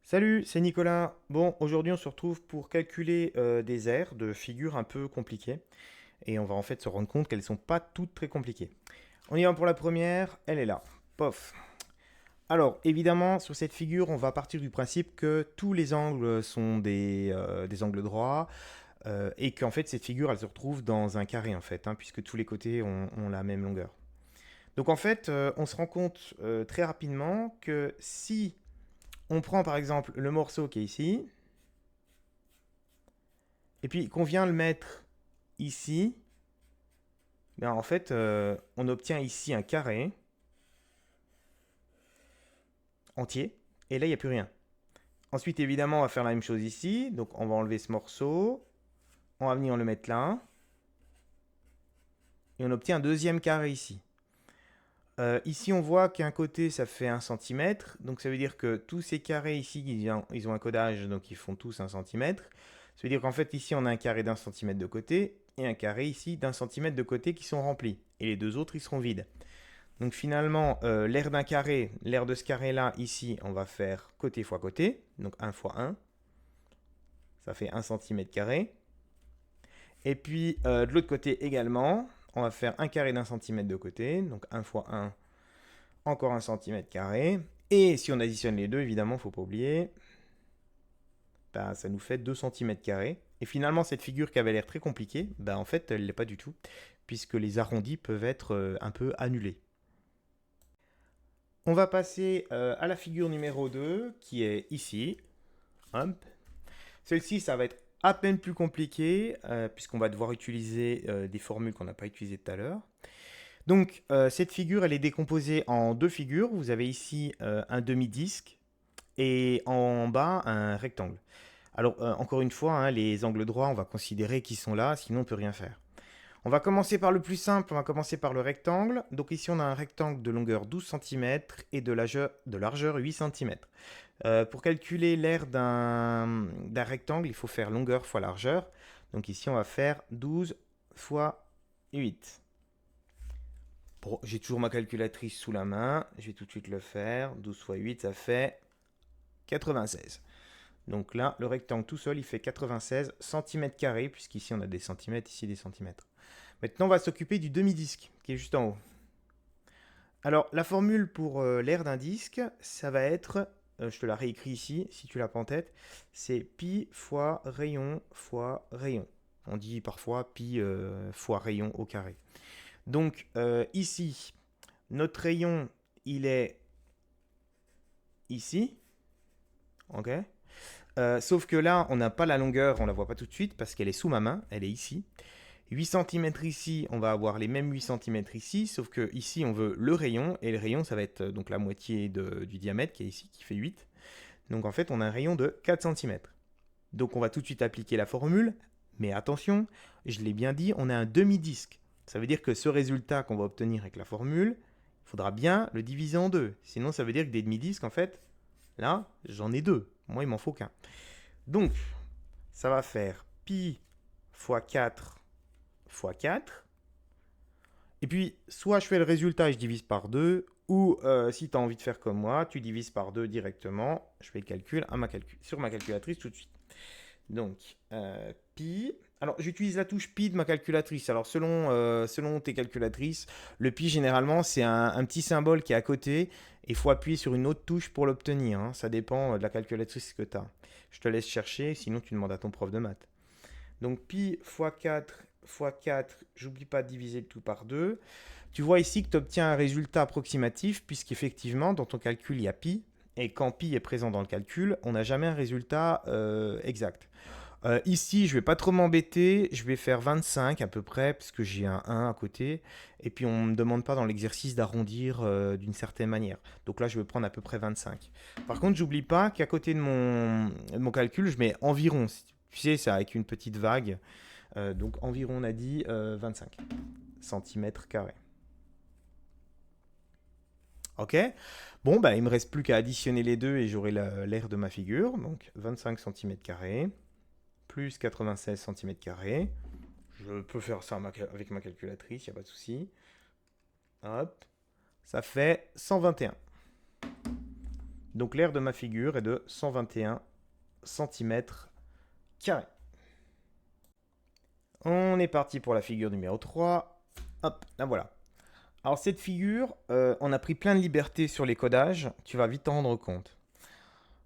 Salut, c'est Nicolas. Bon, aujourd'hui on se retrouve pour calculer des aires de figures un peu compliquées. Et on va en fait se rendre compte qu'elles ne sont pas toutes très compliquées. On y va pour la première, elle est là. Pof. Alors, évidemment, sur cette figure, on va partir du principe que tous les angles sont des angles droits et qu'en fait cette figure, elle se retrouve dans un carré en fait, hein, puisque tous les côtés ont la même longueur. Donc en fait, on se rend compte très rapidement que si on prend par exemple le morceau qui est ici, et puis qu'on vient le mettre ici, ben en fait, on obtient ici un carré entier, et là, il n'y a plus rien. Ensuite, évidemment, on va faire la même chose ici, donc on va enlever ce morceau, on va venir le mettre là, et on obtient un deuxième carré ici. Ici, on voit qu'un côté, ça fait 1 cm, donc ça veut dire que tous ces carrés ici, ils ont un codage, donc ils font tous 1 cm. Ça veut dire qu'en fait, ici, on a un carré d'1 cm de côté, et un carré ici d'1 cm de côté qui sont remplis. Et les deux autres, ils seront vides. Donc finalement, l'aire d'un carré, l'aire de ce carré-là, ici, on va faire côté fois côté. Donc 1 fois 1, ça fait 1 cm². Et puis de l'autre côté également, on va faire un carré d'1 cm de côté. Donc 1 fois 1, encore 1 cm². Et si on additionne les deux, évidemment, il ne faut pas oublier, bah, ça nous fait 2 cm². Et finalement, cette figure qui avait l'air très compliquée, bah, en fait, elle ne l'est pas du tout, puisque les arrondis peuvent être un peu annulés. On va passer à la figure numéro 2, qui est ici. Hop. Celle-ci, ça va être à peine plus compliqué, puisqu'on va devoir utiliser des formules qu'on n'a pas utilisées tout à l'heure. Donc, cette figure, elle est décomposée en deux figures. Vous avez ici un demi-disque et en bas un rectangle. Alors, encore une fois, hein, les angles droits, on va considérer qu'ils sont là, sinon on ne peut rien faire. On va commencer par le plus simple, on va commencer par le rectangle. Donc ici, on a un rectangle de longueur 12 cm et de largeur 8 cm. Pour calculer l'aire d'un rectangle, il faut faire longueur fois largeur. Donc ici, on va faire 12 fois 8. Bon, j'ai toujours ma calculatrice sous la main. Je vais tout de suite le faire. 12 fois 8, ça fait 96. Donc là, le rectangle tout seul, il fait 96 cm², puisqu'ici, on a des centimètres, ici des centimètres. Maintenant, on va s'occuper du demi-disque, qui est juste en haut. Alors, la formule pour l'aire d'un disque, ça va être, je te la réécris ici, si tu l'as pas en tête, c'est pi fois rayon. On dit parfois pi fois rayon au carré. Donc, ici, notre rayon, il est ici, ok. Sauf que là, on n'a pas la longueur, on la voit pas tout de suite parce qu'elle est sous ma main, elle est ici. 8 cm ici, on va avoir les mêmes 8 cm ici, sauf que ici on veut le rayon, et le rayon ça va être donc la moitié du diamètre qui est ici, qui fait 8. Donc en fait on a un rayon de 4 cm. Donc on va tout de suite appliquer la formule, mais attention, je l'ai bien dit, on a un demi-disque. Ça veut dire que ce résultat qu'on va obtenir avec la formule, il faudra bien le diviser en deux. Sinon ça veut dire que des demi-disques en fait, là j'en ai deux, moi il m'en faut qu'un. Donc ça va faire pi fois 4 fois 4. Et puis, soit je fais le résultat et je divise par 2, ou si tu as envie de faire comme moi, tu divises par 2 directement. Je fais le calcul sur ma calculatrice tout de suite. Donc, pi. Alors, j'utilise la touche pi de ma calculatrice. Alors, selon tes calculatrices, le pi, généralement, c'est un petit symbole qui est à côté. Et il faut appuyer sur une autre touche pour l'obtenir, hein. Ça dépend de la calculatrice que tu as. Je te laisse chercher, sinon tu demandes à ton prof de maths. Donc pi fois 4 fois 4, j'oublie pas de diviser le tout par 2. Tu vois ici que tu obtiens un résultat approximatif, puisqu'effectivement, dans ton calcul, il y a pi. Et quand pi est présent dans le calcul, on n'a jamais un résultat exact. Ici, je vais pas trop m'embêter, je vais faire 25 à peu près, parce que j'ai un 1 à côté. Et puis, on ne me demande pas dans l'exercice d'arrondir d'une certaine manière. Donc là, je vais prendre à peu près 25. Par contre, j'oublie pas qu'à côté de mon calcul, je mets environ. Tu sais, c'est avec une petite vague. Donc environ, on a dit 25 centimètres carrés. Ok. Bon, bah, il me reste plus qu'à additionner les deux et j'aurai l'aire de ma figure. Donc 25 centimètres carrés plus 96 centimètres carrés. Je peux faire ça avec ma calculatrice, il n'y a pas de souci. Hop. Ça fait 121. Donc l'aire de ma figure est de 121 cm². On est parti pour la figure numéro 3. Hop, là voilà. Alors cette figure, on a pris plein de libertés sur les codages, tu vas vite t'en rendre compte.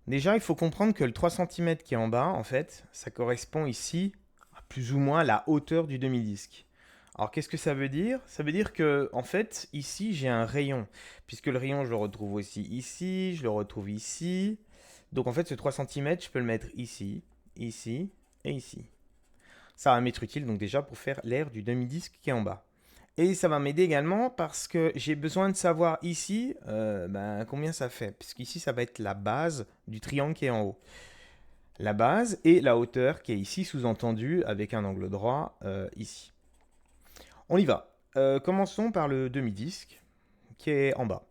Déjà, il faut comprendre que le 3 cm qui est en bas, en fait, ça correspond ici à plus ou moins la hauteur du demi-disque. Alors qu'est-ce que ça veut dire? Ça veut dire que, en fait, ici, j'ai un rayon. Puisque le rayon, je le retrouve aussi ici, je le retrouve ici. Donc en fait, ce 3 cm, je peux le mettre ici, ici et ici. Ça va m'être utile donc déjà pour faire l'aire du demi-disque qui est en bas. Et ça va m'aider également parce que j'ai besoin de savoir ici combien ça fait. Puisqu'ici, ça va être la base du triangle qui est en haut. La base et la hauteur qui est ici sous-entendue avec un angle droit ici. On y va. Commençons par le demi-disque qui est en bas.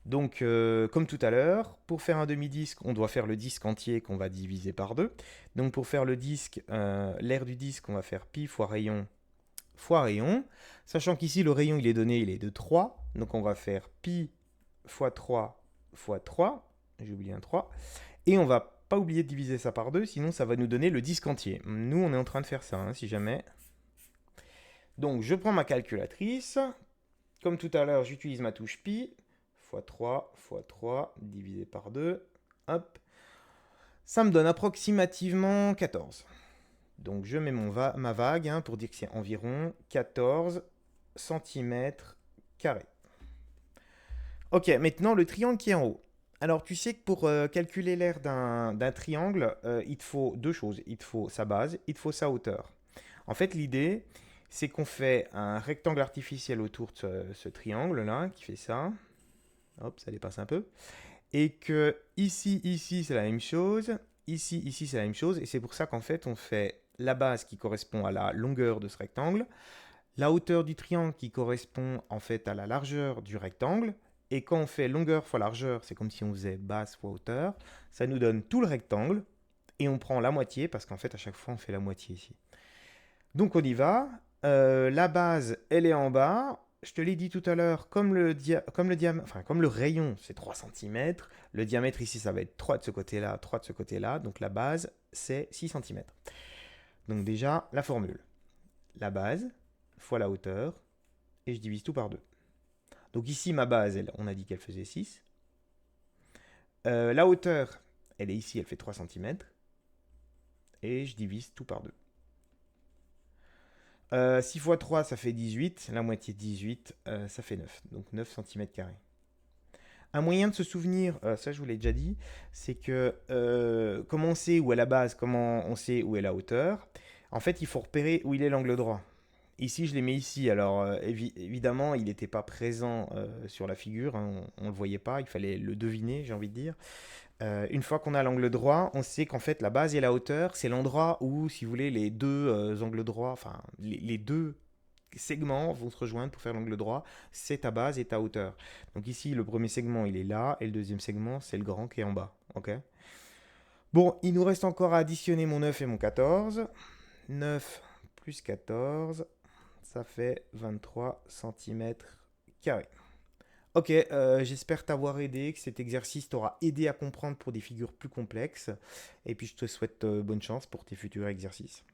Donc, comme tout à l'heure, pour faire un demi-disque, on doit faire le disque entier qu'on va diviser par 2. Donc, pour faire le disque, l'aire du disque, on va faire pi fois rayon, sachant qu'ici, le rayon, il est donné, il est de 3. Donc, on va faire pi fois 3 fois 3. J'ai oublié un 3. Et on va pas oublier de diviser ça par 2, sinon ça va nous donner le disque entier. Nous, on est en train de faire ça, hein, si jamais. Donc, je prends ma calculatrice. Comme tout à l'heure, j'utilise ma touche pi. Fois 3, fois 3, divisé par 2. Hop. Ça me donne approximativement 14. Donc, je mets ma vague pour dire que c'est environ 14 cm². Ok, maintenant le triangle qui est en haut. Alors, tu sais que pour calculer l'aire d'un triangle, il te faut deux choses. Il te faut sa base, il te faut sa hauteur. En fait, l'idée, c'est qu'on fait un rectangle artificiel autour de ce triangle-là, qui fait ça. Hop, ça dépasse un peu. Et que ici, c'est la même chose. Ici, c'est la même chose. Et c'est pour ça qu'en fait, on fait la base qui correspond à la longueur de ce rectangle, la hauteur du triangle qui correspond en fait à la largeur du rectangle. Et quand on fait longueur fois largeur, c'est comme si on faisait base fois hauteur. Ça nous donne tout le rectangle. Et on prend la moitié, parce qu'en fait, à chaque fois, on fait la moitié ici. Donc, on y va. La base, elle est en bas. Je te l'ai dit tout à l'heure, comme le rayon, c'est 3 cm. Le diamètre ici, ça va être 3 de ce côté-là, 3 de ce côté-là. Donc, la base, c'est 6 cm. Donc, déjà, la formule. La base fois la hauteur. Et je divise tout par 2. Donc ici, ma base, on a dit qu'elle faisait 6. La hauteur, elle est ici, elle fait 3 cm. Et je divise tout par 2. 6 fois 3, ça fait 18. La moitié de 18, ça fait 9. Donc 9 cm². Un moyen de se souvenir, ça je vous l'ai déjà dit, c'est que comment on sait où est la base, comment on sait où est la hauteur, en fait, il faut repérer où il est l'angle droit. Ici, je les mets ici. Alors, évidemment, il n'était pas présent sur la figure. Hein, on ne le voyait pas. Il fallait le deviner, j'ai envie de dire. Une fois qu'on a l'angle droit, on sait qu'en fait, la base et la hauteur, c'est l'endroit où, si vous voulez, les deux angles droits, enfin, les deux segments vont se rejoindre pour faire l'angle droit. C'est ta base et ta hauteur. Donc ici, le premier segment, il est là. Et le deuxième segment, c'est le grand qui est en bas. OK? Bon, il nous reste encore à additionner mon 9 et mon 14. 9 plus 14, ça fait 23 cm². Ok, j'espère t'avoir aidé, que cet exercice t'aura aidé à comprendre pour des figures plus complexes. Et puis je te souhaite bonne chance pour tes futurs exercices.